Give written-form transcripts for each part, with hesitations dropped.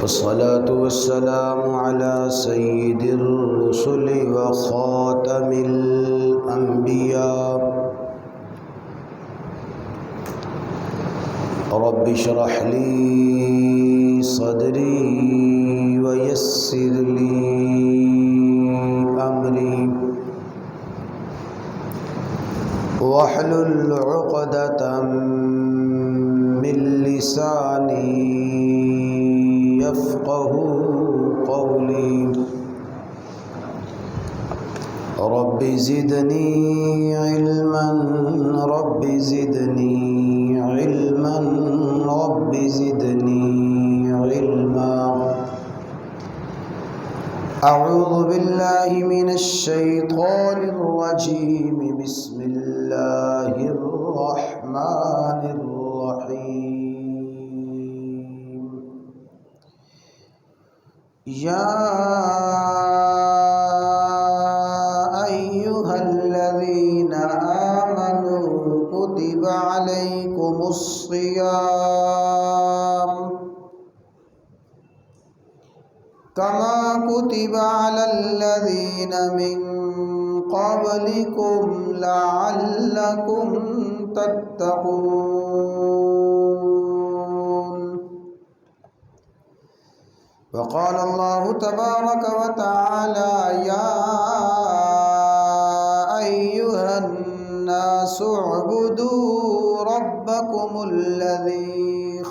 والصلاة والسلام على سيد الرسل وخاتم الأنبياء رب اشرح لي صدري ويسر لي أمري واحلل عقدة من لساني يفقه قولي رب زدني علما رب زدني علما رب زدني علما. أعوذ بالله من الشيطان الرجيم. بسم الله الرحمن الرحيم. يا أيها الذين آمنوا كتب عليكم الصيام كما كتب على الذين من قبلكم لعلكم تتقون. وقال الله تبارك وتعالى يا أيها الناس اعبدوا ربكم الذي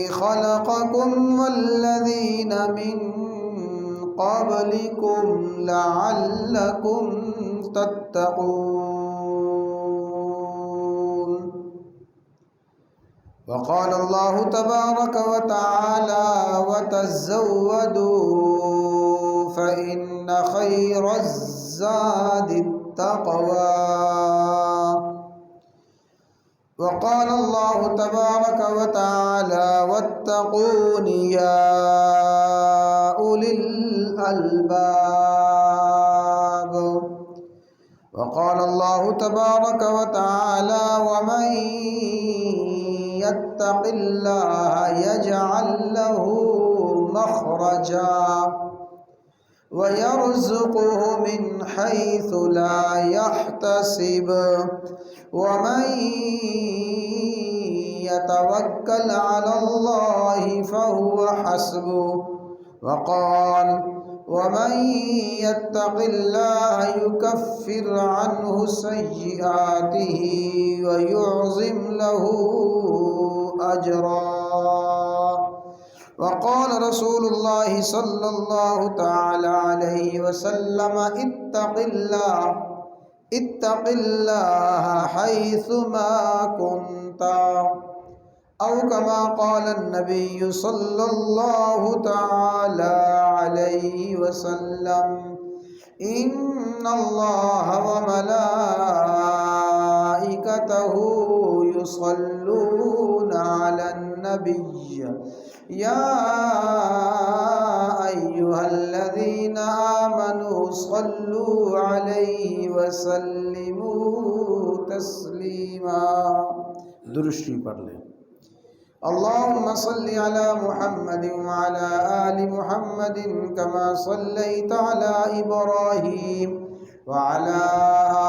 خلقكم والذين من قبلكم لعلكم تتقون. وقال الله تبارك وتعالى وتزودوا فإن خير الزاد التقوى. وقال الله تبارك وتعالى واتقون يا أولي الألباب. وقال الله تبارك وتعالى ومن يتق الله يجعل له مخرجا ويرزقه من حيث لا يحتسب ومن يتوكل على الله فهو حسبه. وقال ومن يتق الله يكفر عنه سيئاته ويعظم له أجرا. وقال رسول الله صلى الله تعالى عليه وسلم اتق الله حيثما كنت أو كما قال النبي صلى الله تعالى عليه وسلم إن الله وملائكته يصلون على النبي يا أيها الذين آمنوا صلوا عليه وسلموا تسليما. درشی پڑھ لیں. اللهم صل على محمد وعلى آل محمد كما صليت على إبراهيم وعلى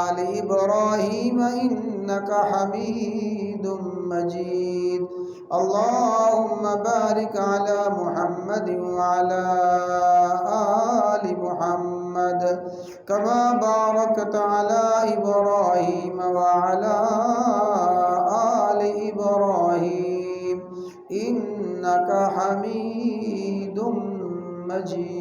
آل إبراهيم إنك حميد مجيد. اللهم بارك على محمد وعلى آل محمد كما باركت على إبراهيم وعلى آل إبراهيم إنك حميد مجيد.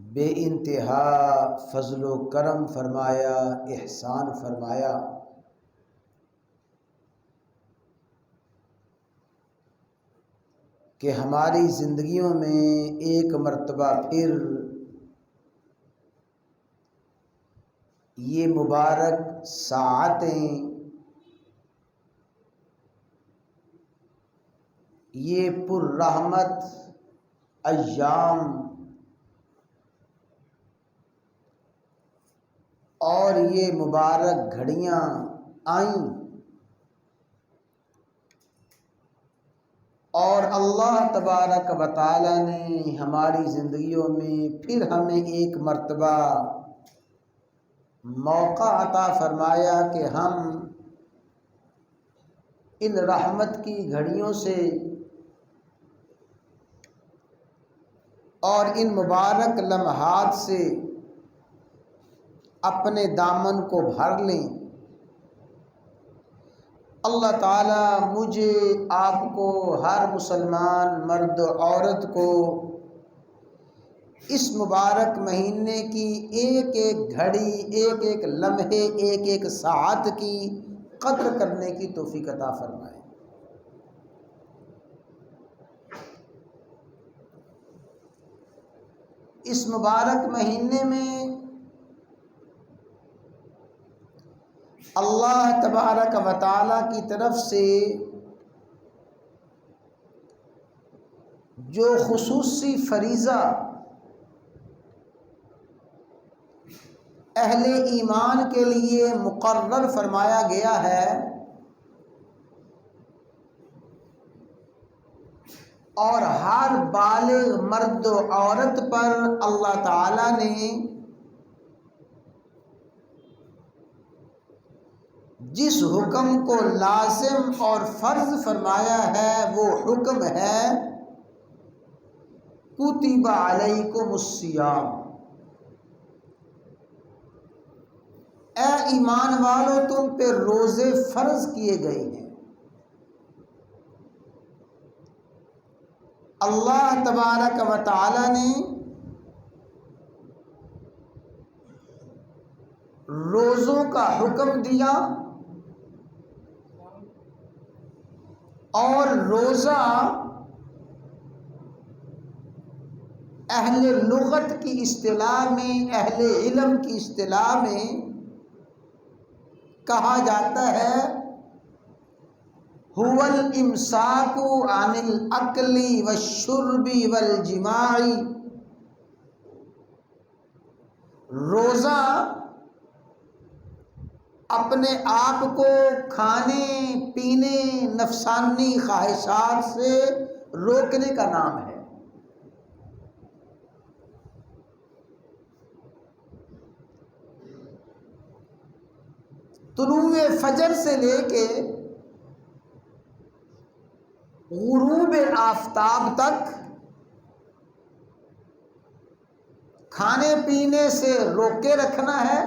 بے انتہا فضل و کرم فرمایا، احسان فرمایا کہ ہماری زندگیوں میں ایک مرتبہ پھر یہ مبارک ساعتیں، یہ پر رحمت ایام اور یہ مبارک گھڑیاں آئیں، اور اللہ تبارک و تعالی نے ہماری زندگیوں میں پھر ہمیں ایک مرتبہ موقع عطا فرمایا کہ ہم ان رحمت کی گھڑیوں سے اور ان مبارک لمحات سے اپنے دامن کو بھر لیں۔ اللہ تعالیٰ مجھے، آپ کو، ہر مسلمان مرد عورت کو اس مبارک مہینے کی ایک ایک گھڑی، ایک ایک لمحے، ایک ایک ساعت کی قدر کرنے کی توفیق عطا فرمائے۔ اس مبارک مہینے میں اللہ تبارک و تعالی کی طرف سے جو خصوصی فریضہ اہل ایمان کے لیے مقرر فرمایا گیا ہے، اور ہر بالغ مرد و عورت پر اللہ تعالی نے جس حکم کو لازم اور فرض فرمایا ہے وہ حکم ہے کتب علیکم الصیام۔ اے ایمان والو، تم پہ روزے فرض کیے گئے ہیں۔ اللہ تبارک و تعالی نے روزوں کا حکم دیا، اور روزہ اہل لغت کی اصطلاح میں، اہل علم کی اصطلاح میں کہا جاتا ہے هو الامساک عن الاکل والشرب والجماع۔ روزہ اپنے آپ کو کھانے پینے، نفسانی خواہشات سے روکنے کا نام ہے۔ طلوع فجر سے لے کے غروب آفتاب تک کھانے پینے سے روکے رکھنا ہے،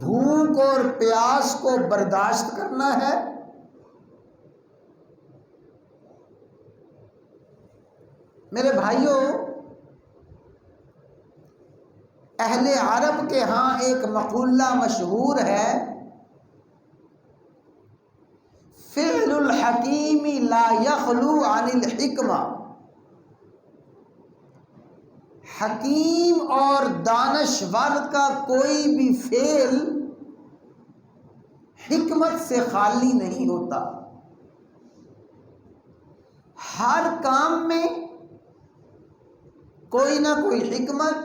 بھوک اور پیاس کو برداشت کرنا ہے، میرے بھائیوں، اہل عرب کے ہاں ایک مقولہ مشہور ہے، فعل الحکیم لا یخلو عن الحکمہ۔ حکیم اور دانشور کا کوئی بھی فعل حکمت سے خالی نہیں ہوتا۔ ہر کام میں کوئی نہ کوئی حکمت،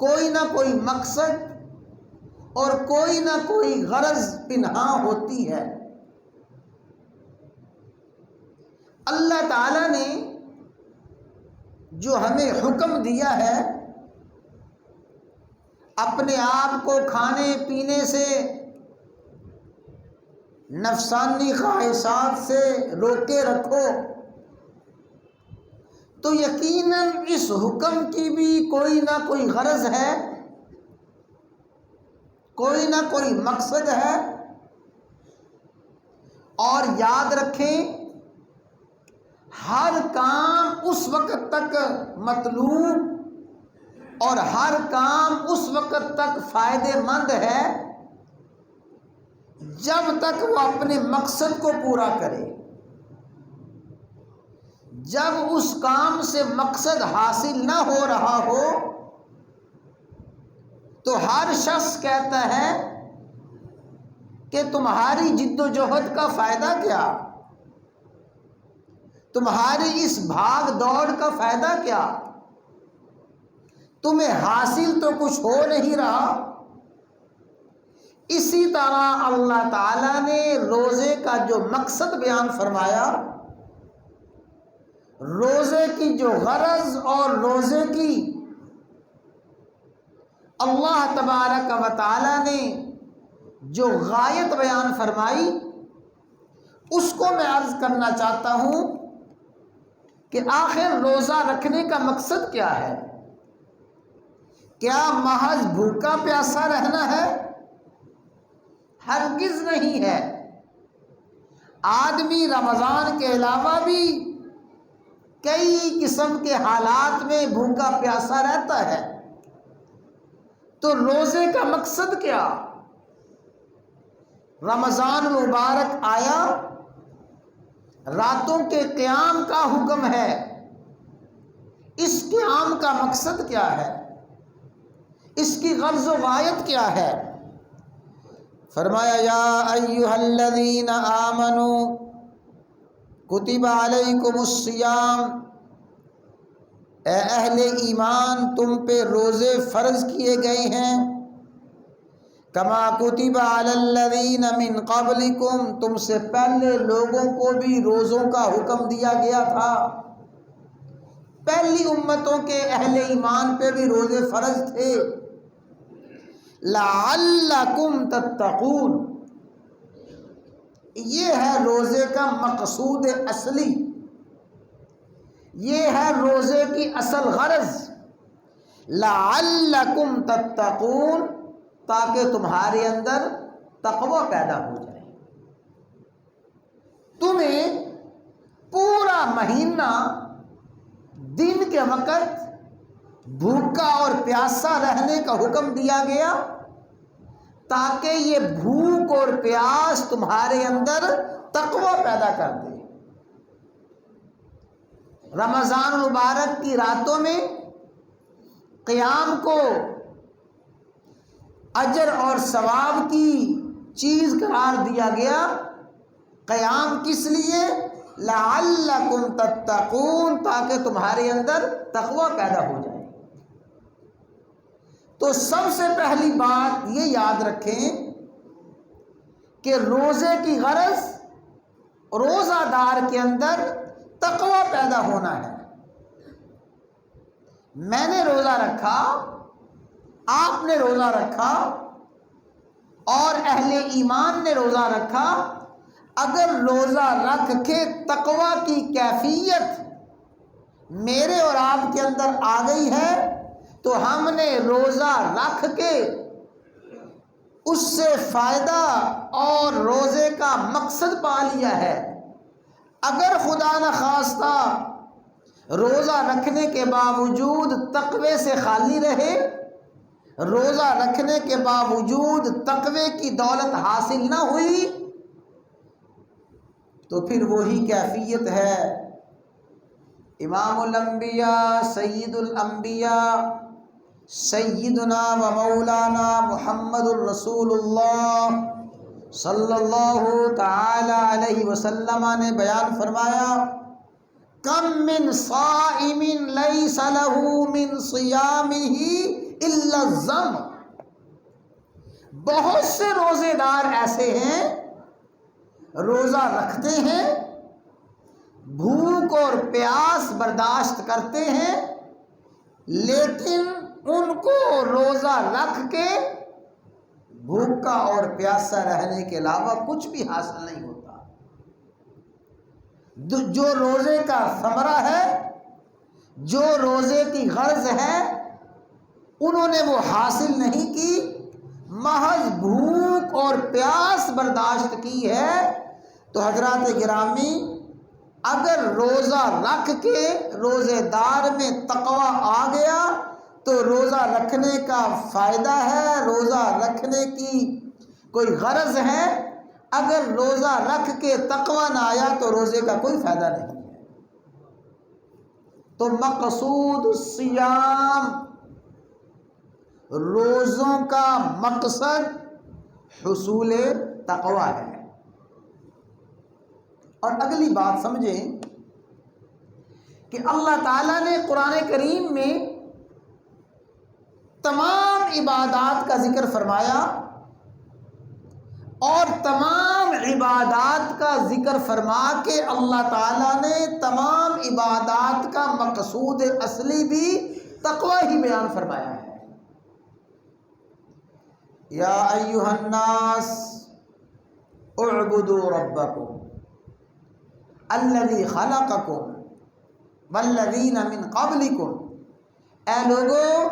کوئی نہ کوئی مقصد اور کوئی نہ کوئی غرض پنہاں ہوتی ہے۔ اللہ تعالی نے جو ہمیں حکم دیا ہے اپنے آپ کو کھانے پینے سے، نفسانی خواہشات سے روکے رکھو، تو یقیناً اس حکم کی بھی کوئی نہ کوئی غرض ہے، کوئی نہ کوئی مقصد ہے۔ اور یاد رکھیں، ہر کام اس وقت تک مطلوب اور ہر کام اس وقت تک فائدے مند ہے جب تک وہ اپنے مقصد کو پورا کرے۔ جب اس کام سے مقصد حاصل نہ ہو رہا ہو تو ہر شخص کہتا ہے کہ تمہاری جد و جہد کا فائدہ کیا، تمہاری اس بھاگ دوڑ کا فائدہ کیا، تمہیں حاصل تو کچھ ہو نہیں رہا۔ اسی طرح اللہ تعالیٰ نے روزے کا جو مقصد بیان فرمایا، روزے کی جو غرض اور روزے کی اللہ تبارک و تعالیٰ نے جو غایت بیان فرمائی، اس کو میں عرض کرنا چاہتا ہوں کہ آخر روزہ رکھنے کا مقصد کیا ہے؟ کیا محض بھوکا پیاسا رہنا ہے؟ ہرگز نہیں ہے۔ آدمی رمضان کے علاوہ بھی کئی قسم کے حالات میں بھوکا پیاسا رہتا ہے، تو روزے کا مقصد کیا؟ رمضان المبارک آیا، راتوں کے قیام کا حکم ہے، اس قیام کا مقصد کیا ہے؟ اس کی غرض و غایت کیا ہے؟ فرمایا یا ایھا الذین آمنوا کتب علیکم الصیام، اے اہل ایمان تم پہ روزے فرض کیے گئے ہیں، کما کتب علی الذین من قبلکم، تم سے پہلے لوگوں کو بھی روزوں کا حکم دیا گیا تھا، پہلی امتوں کے اہل ایمان پہ بھی روزے فرض تھے، لعلکم تتقون، یہ ہے روزے کا مقصود اصلی، یہ ہے روزے کی اصل غرض، لعلکم تتقون، تاکہ تمہارے اندر تقوی پیدا ہو جائے۔ تمہیں پورا مہینہ دن کے وقت بھوکا اور پیاسا رہنے کا حکم دیا گیا تاکہ یہ بھوک اور پیاس تمہارے اندر تقوی پیدا کر دے۔ رمضان المبارک کی راتوں میں قیام کو اجر اور ثواب کی چیز قرار دیا گیا۔ قیام کس لیے؟ لعلکم تتقون، تاکہ تمہارے اندر تقوی پیدا ہو جائے۔ تو سب سے پہلی بات یہ یاد رکھیں کہ روزے کی غرض روزہ دار کے اندر تقوی پیدا ہونا ہے۔ میں نے روزہ رکھا، آپ نے روزہ رکھا، اور اہل ایمان نے روزہ رکھا، اگر روزہ رکھ کے تقوی کی کیفیت میرے اور آپ کے اندر آ گئی ہے تو ہم نے روزہ رکھ کے اس سے فائدہ اور روزے کا مقصد پا لیا ہے۔ اگر خدا نخواستہ روزہ رکھنے کے باوجود تقوی سے خالی رہے، روزہ رکھنے کے باوجود تقوی کی دولت حاصل نہ ہوئی، تو پھر وہی کیفیت ہے امام الانبیاء سید الانبیاء سیدنا و مولانا محمد الرسول اللہ صلی اللہ تعالی علیہ وسلم نے بیان فرمایا، کم من صائم لیس لہ من صیامہ الا الظمأ، بہت سے روزے دار ایسے ہیں روزہ رکھتے ہیں، بھوک اور پیاس برداشت کرتے ہیں، لیکن ان کو روزہ رکھ کے بھوکا اور پیاسا رہنے کے علاوہ کچھ بھی حاصل نہیں ہوتا۔ جو روزے کا ثمرہ ہے، جو روزے کی غرض ہے، انہوں نے وہ حاصل نہیں کی، محض بھوک اور پیاس برداشت کی ہے۔ تو حضرات گرامی، اگر روزہ رکھ کے روزے دار میں تقوی آ گیا تو روزہ رکھنے کا فائدہ ہے، روزہ رکھنے کی کوئی غرض ہے۔ اگر روزہ رکھ کے تقوی نہ آیا تو روزے کا کوئی فائدہ نہیں ہے۔ تو مقصود الصیام، روزوں کا مقصد حصول تقوی ہے۔ اور اگلی بات سمجھیں کہ اللہ تعالیٰ نے قرآن کریم میں تمام عبادات کا ذکر فرمایا، اور تمام عبادات کا ذکر فرما کے اللہ تعالیٰ نے تمام عبادات کا مقصود اصلی بھی تقوی ہی بیان فرمایا ہے۔ یا ایھا الناس اعبدوا ربکم الذی خلقکم والذین من قبلکم، اے لوگو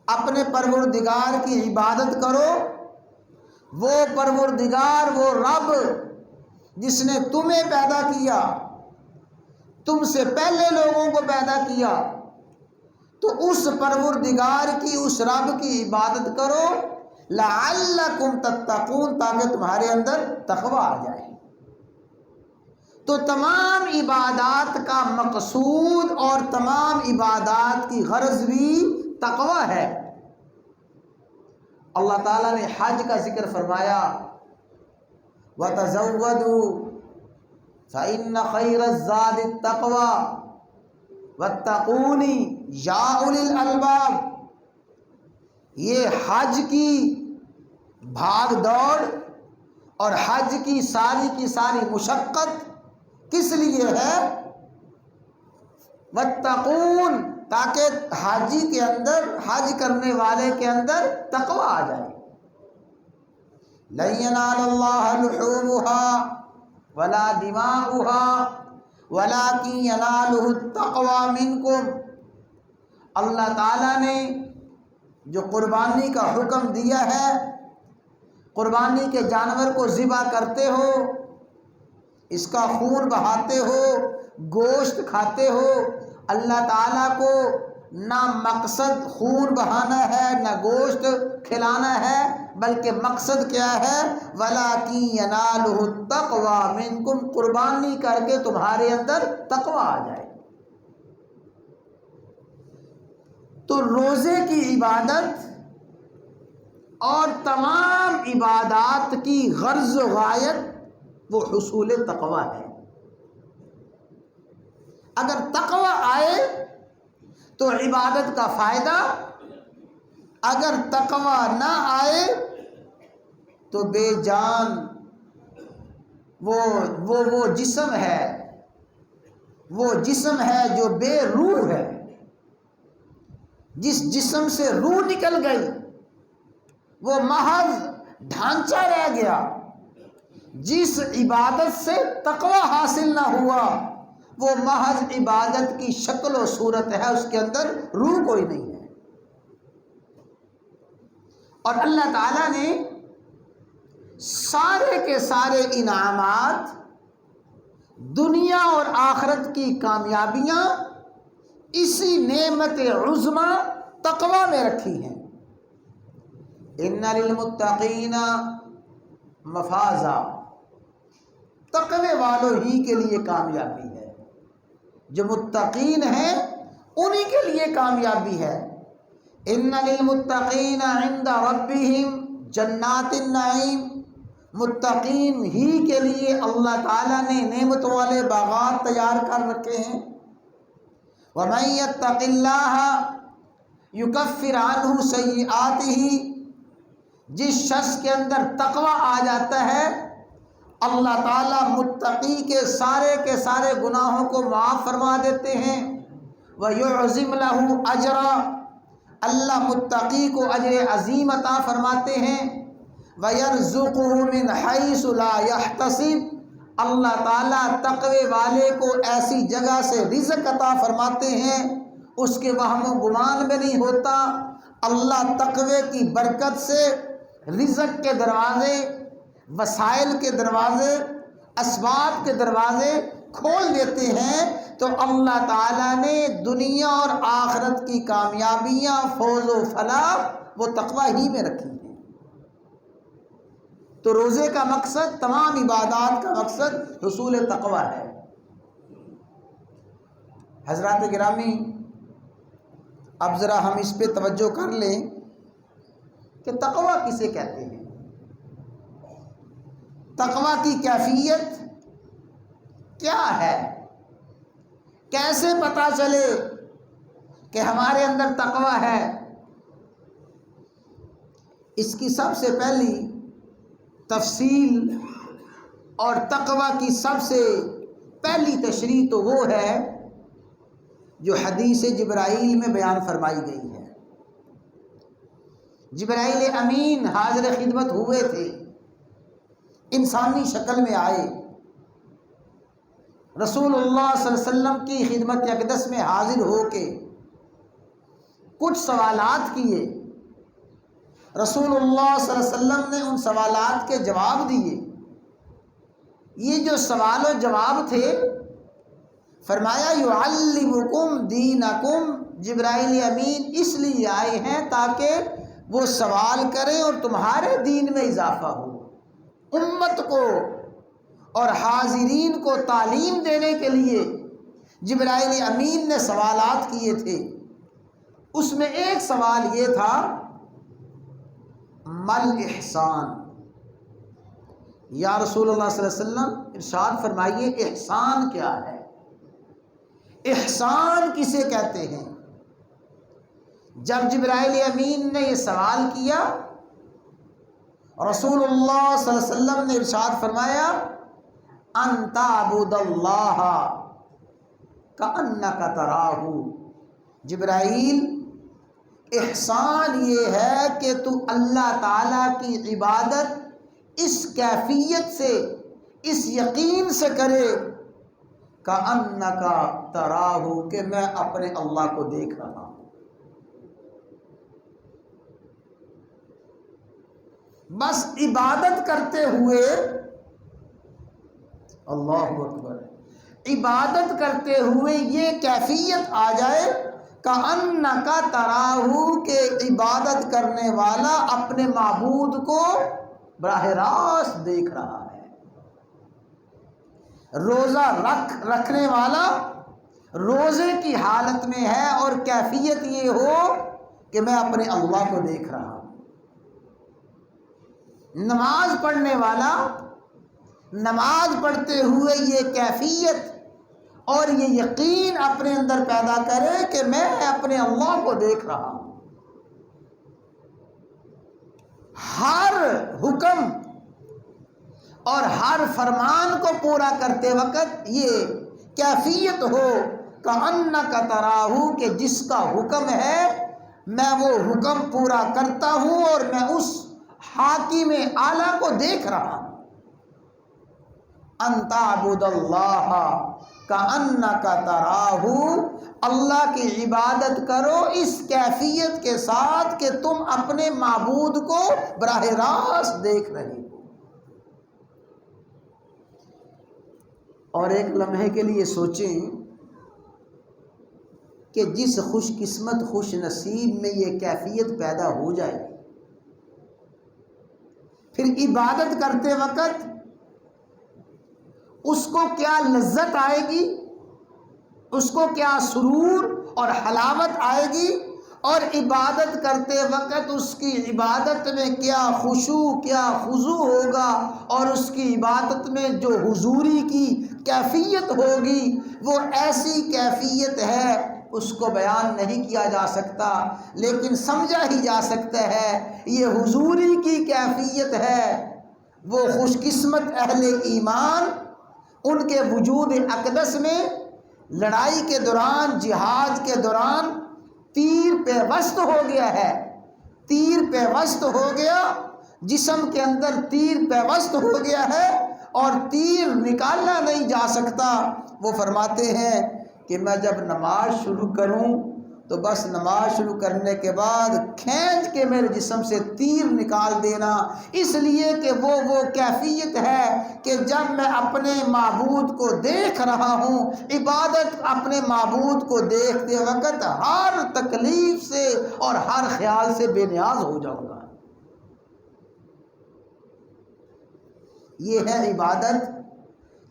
اپنے پروردگار کی عبادت کرو، وہ پروردگار، وہ رب جس نے تمہیں پیدا کیا، تم سے پہلے لوگوں کو پیدا کیا، تو اس پروردگار کی، اس رب کی عبادت کرو، لعلکم تتقون، تاکہ تمہارے اندر تقوی آ جائے۔ تو تمام عبادات کا مقصود اور تمام عبادات کی غرض بھی تقوی ہے۔ اللہ تعالیٰ نے حج کا ذکر فرمایا، وَتَزَوَّدُوا فَإِنَّ خَيْرَ الزَّادِ التَّقْوَى وَاتَّقُونِ يَا أُولِي الْأَلْبَابِ۔ یہ حج کی بھاگ دوڑ اور حج کی ساری مشقت کس لیے ہے؟ وَاتَّقُونِ، تاکہ حاجی کے اندر، حج کرنے والے کے اندر تقوی آ جائے۔ لَن يَنَالَ اللَّهَ لُحُومُهَا وَلَا دِمَاؤُهَا وَلَكِن يَنَالُهُ التَّقْوَى مِنكُمْ۔ اللہ تعالیٰ نے جو قربانی کا حکم دیا ہے، قربانی کے جانور کو ذبح کرتے ہو، اس کا خون بہاتے ہو، گوشت کھاتے ہو، اللہ تعالیٰ کو نہ مقصد خون بہانا ہے، نہ گوشت کھلانا ہے، بلکہ مقصد کیا ہے؟ وَلَكِن يَنَالُهُ التَّقْوَى مِنكُمْ، قربانی کر کے تمہارے اندر تقوی آ جائے۔ تو روزے کی عبادت اور تمام عبادات کی غرض و غایت وہ حصول تقوی ہے۔ اگر تقوی آئے تو عبادت کا فائدہ، اگر تقوی نہ آئے تو بے جان وہ جسم ہے، وہ جسم ہے جو بے روح ہے۔ جس جسم سے روح نکل گئی وہ محض ڈھانچہ رہ گیا۔ جس عبادت سے تقوی حاصل نہ ہوا وہ محض عبادت کی شکل و صورت ہے، اس کے اندر روح کوئی نہیں ہے۔ اور اللہ تعالیٰ نے سارے کے سارے انعامات، دنیا اور آخرت کی کامیابیاں اسی نعمت عظمی تقوی میں رکھی ہیں۔ ان للمتقین مفازا، تقوی والوں ہی کے لیے کامیابی ہے، جو متقین ہیں انہی کے لیے کامیابی ہے۔ ان للمتقین عند ربہم جنات النعیم، متقین ہی کے لیے اللہ تعالیٰ نے نعمت والے باغات تیار کر رکھے ہیں۔ وَمَن يَتَّقِ اللَّهَ يُكَفِّرْ عَنْهُ سَيِّئَاتِهِ، جس شخص کے اندر تقوی آ جاتا ہے اللہ تعالیٰ متقی کے سارے گناہوں کو معاف فرما دیتے ہیں۔ وَيُعْظِمْ لَهُ أَجْرًا، اللہ متقی کو اجر عظیم عطا فرماتے ہیں۔ وَيَرْزُقُهُ مِنْ حَيْثُ لَا يَحْتَسِبُ، اللہ تعالیٰ تقوی والے کو ایسی جگہ سے رزق عطا فرماتے ہیں اس کے وہم و گمان میں نہیں ہوتا۔ اللہ تقوی کی برکت سے رزق کے دروازے، وسائل کے دروازے، اسباب کے دروازے کھول دیتے ہیں تو اللہ تعالیٰ نے دنیا اور آخرت کی کامیابیاں، فوز و فلاح وہ تقوی ہی میں رکھی ہیں۔ تو روزے کا مقصد، تمام عبادات کا مقصد حصول تقوی ہے۔ حضرات گرامی، اب ذرا ہم اس پہ توجہ کر لیں کہ تقوی کسے کہتے ہیں، تقوی کی کیفیت کیا ہے، کیسے پتہ چلے کہ ہمارے اندر تقوی ہے۔ اس کی سب سے پہلی تفصیل اور تقوی کی سب سے پہلی تشریح تو وہ ہے جو حدیث جبرائیل میں بیان فرمائی گئی ہے۔ جبرائیل امین حاضر خدمت ہوئے تھے، انسانی شکل میں آئے، رسول اللہ صلی اللہ علیہ وسلم کی خدمت اقدس میں حاضر ہو کے کچھ سوالات کیے۔ رسول اللہ صلی اللہ علیہ وسلم نے ان سوالات کے جواب دیے۔ یہ جو سوال و جواب تھے، فرمایا یعلمکم دینکم، جبرائیل امین اس لیے آئے ہیں تاکہ وہ سوال کریں اور تمہارے دین میں اضافہ ہو، امت کو اور حاضرین کو تعلیم دینے کے لیے جبرائیل امین نے سوالات کیے تھے۔ اس میں ایک سوال یہ تھا، مل احسان، یا رسول اللہ صلی اللہ علیہ وسلم ارشاد فرمائیے احسان کیا ہے، احسان کسے کہتے ہیں؟ جب جبرائیل امین نے یہ سوال کیا، رسول اللہ صلی اللہ علیہ وسلم نے ارشاد فرمایا ان تعبد اللہ کأنک تراہ، جبرائیل احسان یہ ہے کہ تو اللہ تعالیٰ کی عبادت اس کیفیت سے، اس یقین سے کرے، کأنک تراہ، کہ میں اپنے اللہ کو دیکھ رہا ہوں۔ بس عبادت کرتے ہوئے، اللہ اکبر، عبادت کرتے ہوئے یہ کیفیت آ جائے کأنک تراہ، کہ عبادت کرنے والا اپنے معبود کو براہ راست دیکھ رہا ہے۔ روزہ رکھنے والا روزے کی حالت میں ہے اور کیفیت یہ ہو کہ میں اپنے اللہ کو دیکھ رہا ہوں۔ نماز پڑھنے والا نماز پڑھتے ہوئے یہ کیفیت اور یہ یقین اپنے اندر پیدا کرے کہ میں اپنے اللہ کو دیکھ رہا ہوں۔ ہر حکم اور ہر فرمان کو پورا کرتے وقت یہ کیفیت ہو کأنک تراہ، کہ جس کا حکم ہے میں وہ حکم پورا کرتا ہوں اور میں اس حاکم اعلیٰ کو دیکھ رہا ہوں۔ ان تعبد اللہ کأنک تراہ، اللہ کی عبادت کرو اس کیفیت کے ساتھ کہ تم اپنے معبود کو براہ راست دیکھ رہے ہو۔ اور ایک لمحے کے لیے سوچیں کہ جس خوش قسمت خوش نصیب میں یہ کیفیت پیدا ہو جائے، پھر عبادت کرتے وقت اس کو کیا لذت آئے گی، اس کو کیا سرور اور حلاوت آئے گی، اور عبادت کرتے وقت اس کی عبادت میں کیا خشوع، کیا خضوع ہوگا، اور اس کی عبادت میں جو حضوری کی کیفیت ہوگی وہ ایسی کیفیت ہے اس کو بیان نہیں کیا جا سکتا، لیکن سمجھا ہی جا سکتا ہے یہ حضوری کی کیفیت ہے۔ وہ خوش قسمت اہل ایمان، ان کے وجود اقدس میں لڑائی کے دوران، جہاد کے دوران تیر پیوست ہو گیا ہے، تیر پیوست ہو گیا، جسم کے اندر تیر پیوست ہو گیا ہے اور تیر نکالا نہیں جا سکتا۔ وہ فرماتے ہیں کہ میں جب نماز شروع کروں تو بس نماز شروع کرنے کے بعد کھینچ کے میرے جسم سے تیر نکال دینا، اس لیے کہ وہ کیفیت ہے کہ جب میں اپنے معبود کو دیکھ رہا ہوں، عبادت اپنے معبود کو دیکھتے وقت ہر تکلیف سے اور ہر خیال سے بے نیاز ہو جاؤں گا۔ یہ ہے عبادت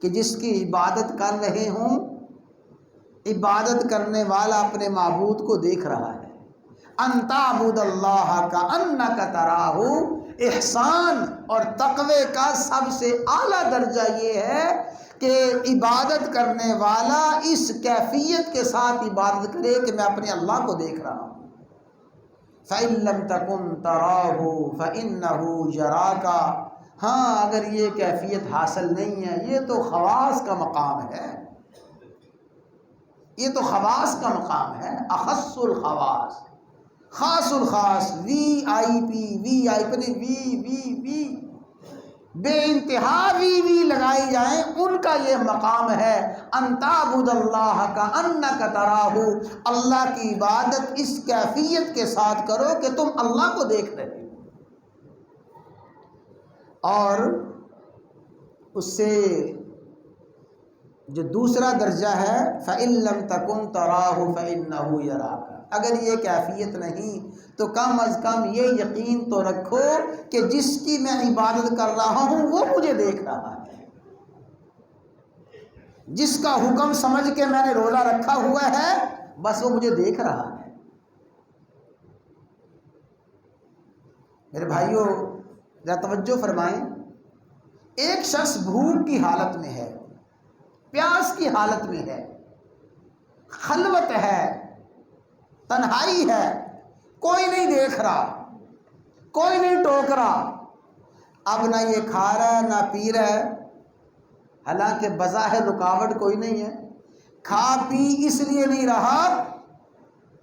کہ جس کی عبادت کر رہے ہوں، عبادت کرنے والا اپنے معبود کو دیکھ رہا ہے۔ ان تعبد اللہ کا انک تراہ، احسان اور تقوی کا سب سے اعلیٰ درجہ یہ ہے کہ عبادت کرنے والا اس کیفیت کے ساتھ عبادت کرے کہ میں اپنے اللہ کو دیکھ رہا ہوں۔ فَإِن لَّمْ تَكُن تَرَاهُ فَإِنَّهُ يَرَاكَ، ہاں اگر یہ کیفیت حاصل نہیں ہے، یہ تو خواص کا مقام ہے، یہ تو خواص کا مقام ہے، اخص الخواص، خاص الخاص، وی آئی پی، بے انتہا وی لگائی جائیں، ان کا یہ مقام ہے۔ ان تعبد اللہ کا انک تراہ، اللہ کی عبادت اس کیفیت کے ساتھ کرو کہ تم اللہ کو دیکھ رہے ہو۔ اور اس سے جو دوسرا درجہ ہے فَإِن لَّمْ تَكُن تَرَاهُ فَإِنَّهُ يَرَاكَ، اگر یہ کیفیت نہیں تو کم از کم یہ یقین تو رکھو کہ جس کی میں عبادت کر رہا ہوں وہ مجھے دیکھ رہا ہے، جس کا حکم سمجھ کے میں نے روزہ رکھا ہوا ہے بس وہ مجھے دیکھ رہا ہے۔ میرے بھائیوں ذرا توجہ فرمائیں، ایک شخص بھوک کی حالت میں ہے، پیاس کی حالت میں ہے، خلوت ہے، تنہائی ہے، کوئی نہیں دیکھ رہا، کوئی نہیں ٹوک رہا، اب نہ یہ کھا رہا ہے نہ پی رہا ہے، حالانکہ بظاہر رکاوٹ کوئی نہیں ہے، کھا پی اس لیے نہیں رہا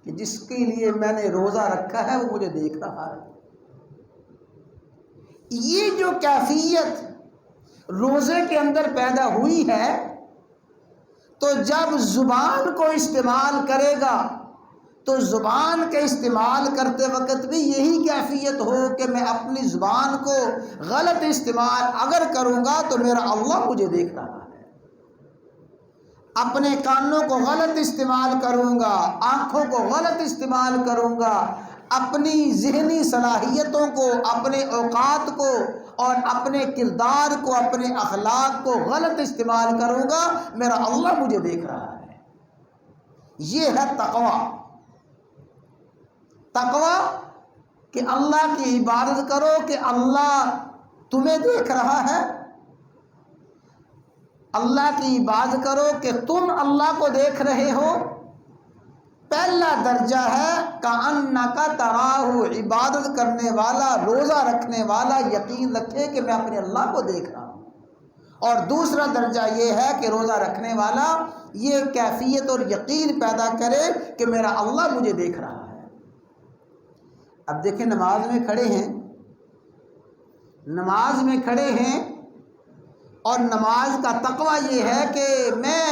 کہ جس کے لیے میں نے روزہ رکھا ہے وہ مجھے دیکھ رہا ہے۔ یہ جو کیفیت روزے کے اندر پیدا ہوئی ہے، تو جب زبان کو استعمال کرے گا تو زبان کے استعمال کرتے وقت بھی یہی کیفیت ہو کہ میں اپنی زبان کو غلط استعمال اگر کروں گا تو میرا اللہ مجھے دیکھ رہا ہے۔ اپنے کانوں کو غلط استعمال کروں گا، آنکھوں کو غلط استعمال کروں گا، اپنی ذہنی صلاحیتوں کو، اپنے اوقات کو اور اپنے کردار کو، اپنے اخلاق کو غلط استعمال کروں گا، میرا اللہ مجھے دیکھ رہا ہے۔ یہ ہے تقوی۔ تقوی کہ اللہ کی عبادت کرو کہ اللہ تمہیں دیکھ رہا ہے، اللہ کی عبادت کرو کہ تم اللہ کو دیکھ رہے ہو۔ پہلا درجہ ہے کأنک تراہ، عبادت کرنے والا، روزہ رکھنے والا یقین رکھے کہ میں اپنے اللہ کو دیکھ رہا ہوں۔ اور دوسرا درجہ یہ ہے کہ روزہ رکھنے والا یہ کیفیت اور یقین پیدا کرے کہ میرا اللہ مجھے دیکھ رہا ہے۔ اب دیکھیں نماز میں کھڑے ہیں اور نماز کا تقوی یہ ہے کہ میں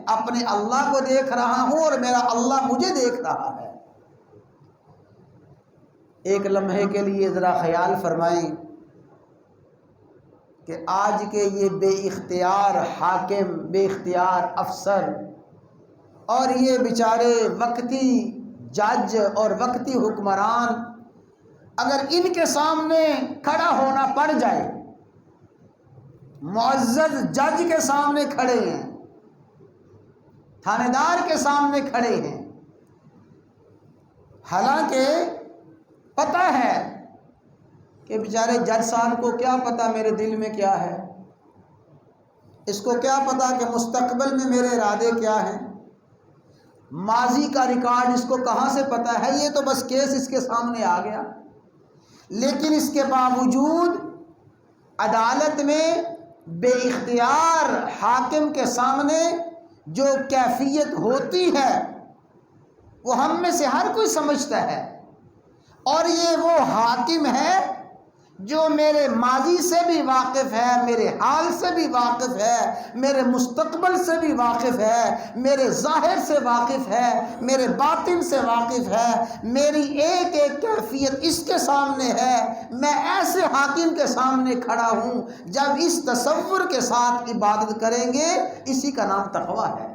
اپنے اللہ کو دیکھ رہا ہوں اور میرا اللہ مجھے دیکھ رہا ہے۔ ایک لمحے کے لیے ذرا خیال فرمائیں کہ آج کے یہ بے اختیار حاکم، بے اختیار افسر اور یہ بیچارے وقتی جج اور وقتی حکمران اگر ان کے سامنے کھڑا ہونا پڑ جائے، معزز جج کے سامنے کھڑے ہیں، تھانے دار کے سامنے کھڑے ہیں، حالانکہ پتہ ہے کہ بیچارے جج صاحب کو کیا پتہ میرے دل میں کیا ہے، اس کو کیا پتہ کہ مستقبل میں میرے ارادے کیا ہیں، ماضی کا ریکارڈ اس کو کہاں سے پتہ ہے، یہ تو بس کیس اس کے سامنے آ گیا۔ لیکن اس کے باوجود عدالت میں بے اختیار حاکم کے سامنے جو کیفیت ہوتی ہے وہ ہم میں سے ہر کوئی سمجھتا ہے، اور یہ وہ حاکم ہے جو میرے ماضی سے بھی واقف ہے، میرے حال سے بھی واقف ہے، میرے مستقبل سے بھی واقف ہے، میرے ظاہر سے واقف ہے، میرے باطن سے واقف ہے، میری ایک ایک کیفیت اس کے سامنے ہے۔ میں ایسے حاکم کے سامنے کھڑا ہوں، جب اس تصور کے ساتھ عبادت کریں گے، اسی کا نام تقویٰ ہے۔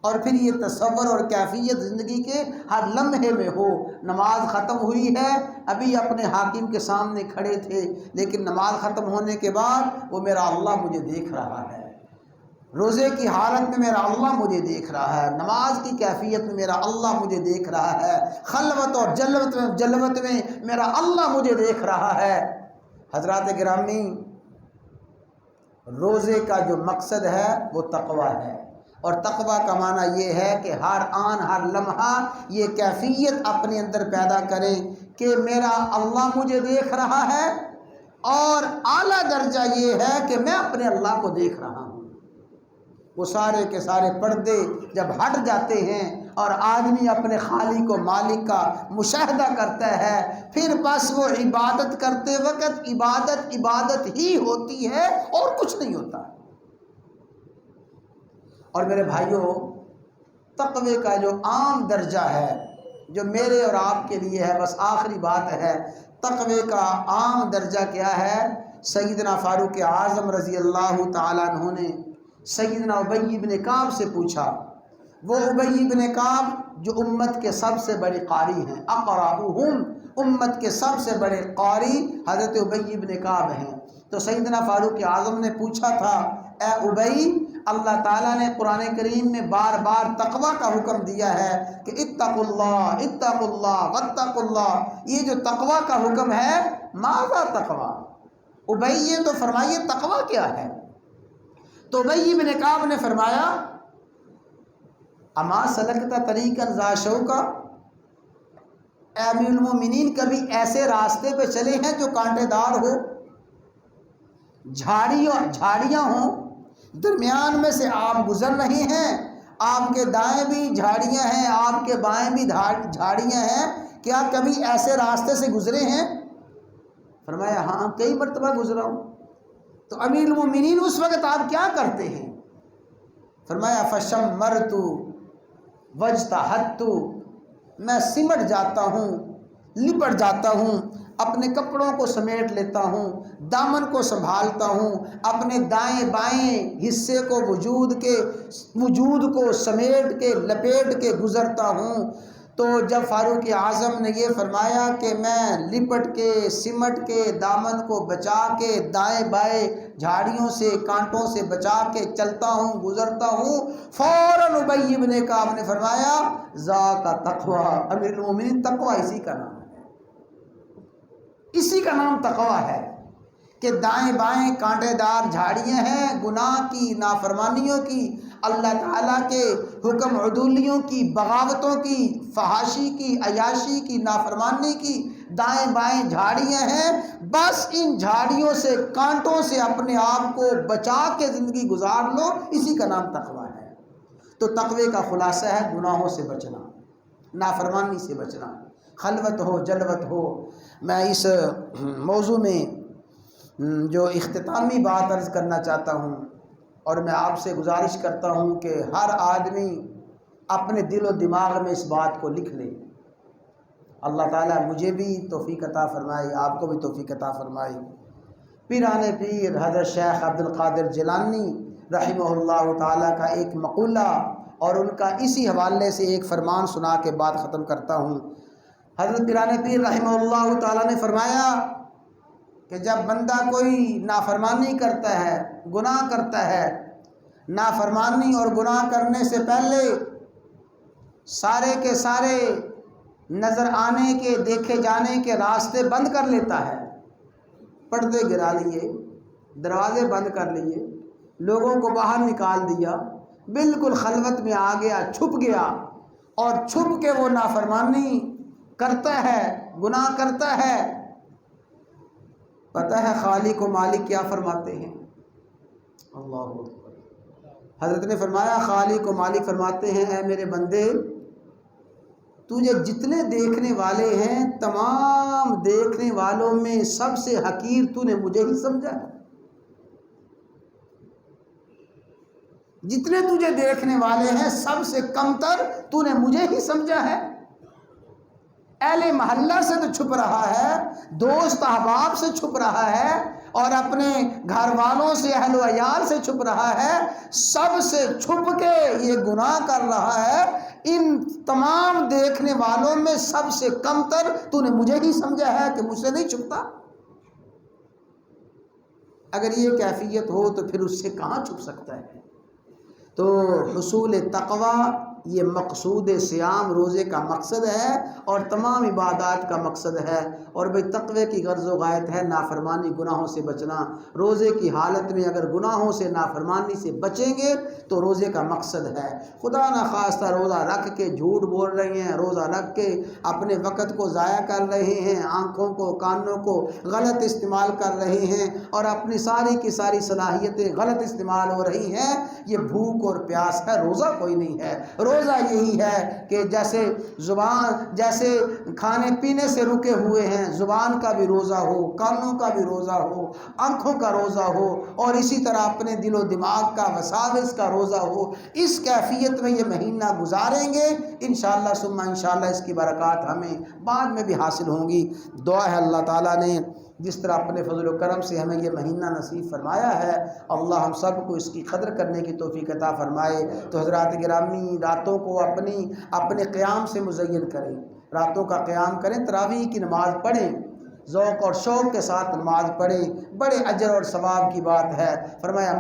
اور پھر یہ تصور اور کیفیت زندگی کے ہر لمحے میں ہو۔ نماز ختم ہوئی ہے، ابھی اپنے حاکم کے سامنے کھڑے تھے، لیکن نماز ختم ہونے کے بعد وہ میرا اللہ مجھے دیکھ رہا ہے۔ روزے کی حالت میں میرا اللہ مجھے دیکھ رہا ہے، نماز کی کیفیت میں میرا اللہ مجھے دیکھ رہا ہے، خلوت اور جلوت میں میرا اللہ مجھے دیکھ رہا ہے۔ حضرات گرامی، روزے کا جو مقصد ہے وہ تقویٰ ہے، اور تقویٰ کا معنی یہ ہے کہ ہر آن ہر لمحہ یہ کیفیت اپنے اندر پیدا کریں کہ میرا اللہ مجھے دیکھ رہا ہے، اور اعلیٰ درجہ یہ ہے کہ میں اپنے اللہ کو دیکھ رہا ہوں۔ وہ سارے کے سارے پردے جب ہٹ جاتے ہیں اور آدمی اپنے خالق و مالک کا مشاہدہ کرتا ہے، پھر بس وہ عبادت کرتے وقت عبادت ہی ہوتی ہے اور کچھ نہیں ہوتا۔ اور میرے بھائیوں، تقوی کا جو عام درجہ ہے، جو میرے اور آپ کے لیے ہے، بس آخری بات ہے، تقوی کا عام درجہ کیا ہے؟ سیدنا فاروق اعظم رضی اللہ تعالیٰ عنہ نے سیدنا ابی بن کعب سے پوچھا۔ وہ ابی بن کعب جو امت کے سب سے بڑے قاری ہیں، اقرأہم، امت کے سب سے بڑے قاری حضرت ابی بن کعب ہیں۔ تو سیدنا فاروق اعظم نے پوچھا تھا، اے ابی، اللہ تعالیٰ نے قرآن کریم میں بار بار تقویٰ کا حکم دیا ہے کہ اتقوا اللہ واتقوا اللہ، یہ جو تقویٰ کا حکم ہے، ماذا تقویٰ؟ ابی، یہ تو فرمائیے تقویٰ کیا ہے؟ تو ابی بن کعب نے فرمایا، اما سلکتا طریقا ذا شوکا، اے امیر المومنین، کبھی ایسے راستے پہ چلے ہیں جو کانٹے دار ہو، جھاڑیاں ہوں، درمیان میں سے آپ گزر رہے ہیں، آپ کے دائیں بھی جھاڑیاں ہیں، آپ کے بائیں بھی جھاڑیاں ہیں، کیا کبھی ایسے راستے سے گزرے ہیں؟ فرمایا ہاں، کئی مرتبہ گزرا ہوں۔ تو امیر المومنین اس وقت آپ کیا کرتے ہیں؟ فرمایا فشمرت واجتہدت، میں سمٹ جاتا ہوں، لپٹ جاتا ہوں، اپنے کپڑوں کو سمیٹ لیتا ہوں، دامن کو سنبھالتا ہوں، اپنے دائیں بائیں حصے کو وجود کو سمیٹ کے لپیٹ کے گزرتا ہوں۔ تو جب فاروق اعظم نے یہ فرمایا کہ میں لپٹ کے سمٹ کے دامن کو بچا کے دائیں بائیں جھاڑیوں سے کانٹوں سے بچا کے چلتا ہوں، گزرتا ہوں، فوراً ابی بن کعب نے فرمایا ذاک تقویٰ، امیر المومنین تقویٰ اسی کا نام ہے، اسی کا نام تقویٰ ہے کہ دائیں بائیں کانٹے دار جھاڑیاں ہیں، گناہ کی، نافرمانیوں کی، اللہ تعالیٰ کے حکم عدولیوں کی، بغاوتوں کی، فحاشی کی، عیاشی کی، نافرمانی کی دائیں بائیں جھاڑیاں ہیں، بس ان جھاڑیوں سے، کانٹوں سے اپنے آپ کو بچا کے زندگی گزار لو، اسی کا نام تقویٰ ہے۔ تو تقوی کا خلاصہ ہے گناہوں سے بچنا، نافرمانی سے بچنا، خلوت ہو جلوت ہو۔ میں اس موضوع میں جو اختتامی بات عرض کرنا چاہتا ہوں، اور میں آپ سے گزارش کرتا ہوں کہ ہر آدمی اپنے دل و دماغ میں اس بات کو لکھ لے۔ اللہ تعالیٰ مجھے بھی توفیق عطا فرمائے، آپ کو بھی توفیق عطا فرمائے۔ پیران پیر حضرت شیخ عبد القادر جیلانی رحمہ اللہ تعالیٰ کا ایک مقولہ اور ان کا اسی حوالے سے ایک فرمان سنا کے بات ختم کرتا ہوں۔ حضرت پیران پیر رحمہ اللہ تعالیٰ نے فرمایا کہ جب بندہ کوئی نافرمانی کرتا ہے، گناہ کرتا ہے، نافرمانی اور گناہ کرنے سے پہلے سارے کے سارے نظر آنے کے، دیکھے جانے کے راستے بند کر لیتا ہے، پردے گرا لیے، دروازے بند کر لیے، لوگوں کو باہر نکال دیا، بالکل خلوت میں آ گیا، چھپ گیا، اور چھپ کے وہ نافرمانی کرتا ہے، گناہ کرتا ہے، پتہ ہے خالق و مالک کیا فرماتے ہیں؟ اللہ اکبر۔ حضرت نے فرمایا، خالق و مالک فرماتے ہیں، اے میرے بندے، تجھے جتنے دیکھنے والے ہیں تمام دیکھنے والوں میں سب سے حقیر تو نے مجھے ہی سمجھا ہے، جتنے تجھے دیکھنے والے ہیں سب سے کمتر تو نے مجھے ہی سمجھا ہے۔ اہل محلہ سے تو چھپ رہا ہے، دوست احباب سے چھپ رہا ہے، اور اپنے گھر والوں سے، اہل و عیال سے چھپ رہا ہے، سب سے چھپ کے یہ گناہ کر رہا ہے۔ ان تمام دیکھنے والوں میں سب سے کمتر تو نے مجھے ہی سمجھا ہے کہ مجھ سے نہیں چھپتا۔ اگر یہ کیفیت ہو تو پھر اس سے کہاں چھپ سکتا ہے؟ تو حصول تقوی یہ مقصود صیام روزے کا مقصد ہے اور تمام عبادات کا مقصد ہے، اور بھئی تقوی کی غرض و غایت ہے نافرمانی گناہوں سے بچنا۔ روزے کی حالت میں اگر گناہوں سے نافرمانی سے بچیں گے تو روزے کا مقصد ہے۔ خدا نخواستہ روزہ رکھ کے جھوٹ بول رہے ہیں، روزہ رکھ کے اپنے وقت کو ضائع کر رہے ہیں، آنکھوں کو کانوں کو غلط استعمال کر رہے ہیں، اور اپنی ساری کی ساری صلاحیتیں غلط استعمال ہو رہی ہیں، یہ بھوک اور پیاس ہے، روزہ کوئی نہیں ہے۔ روزہ یہی ہے کہ جیسے کھانے پینے سے رکے ہوئے ہیں، زبان کا بھی روزہ ہو، کانوں کا بھی روزہ ہو، آنکھوں کا روزہ ہو، اور اسی طرح اپنے دل و دماغ کا، وساوس کا روزہ ہو۔ اس کیفیت میں یہ مہینہ گزاریں گے انشاءاللہ ثم انشاءاللہ اس کی برکات ہمیں بعد میں بھی حاصل ہوں گی۔ دعا ہے اللہ تعالیٰ نے جس طرح اپنے فضل و کرم سے ہمیں یہ مہینہ نصیب فرمایا ہے، اللہ ہم سب کو اس کی قدر کرنے کی توفیق عطا فرمائے۔ تو حضرات گرامی، راتوں کو اپنے قیام سے مزین کریں، راتوں کا قیام کریں، تراویح کی نماز پڑھیں، ذوق اور شوق کے ساتھ نماز پڑھیں، بڑے اجر اور ثواب کی بات ہے۔ فرمایا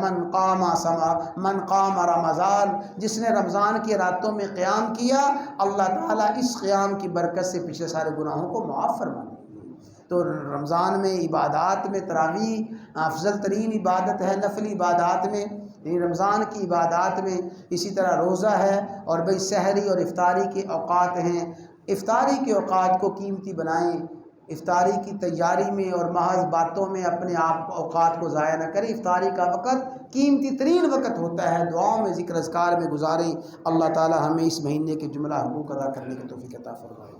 من قام رمضان، جس نے رمضان کی راتوں میں قیام کیا، اللہ تعالیٰ اس قیام کی برکت سے پچھلے سارے گناہوں کو معاف فرما دیں۔ تو رمضان میں عبادات میں تراویح افضل ترین عبادت ہے، نفلی عبادات میں، یعنی رمضان کی عبادات میں۔ اسی طرح روزہ ہے، اور بھئی سحری اور افطاری کے اوقات ہیں، افطاری کے اوقات کو قیمتی بنائیں، افطاری کی تیاری میں اور محض باتوں میں اپنے آپ اوقات کو ضائع نہ کریں۔ افطاری کا وقت قیمتی ترین وقت ہوتا ہے، دعاؤں میں، ذکر اذکار میں گزاریں۔ اللہ تعالی ہمیں اس مہینے کے جملہ حقوق ادا کرنے کی توفیق عطا فرمائے۔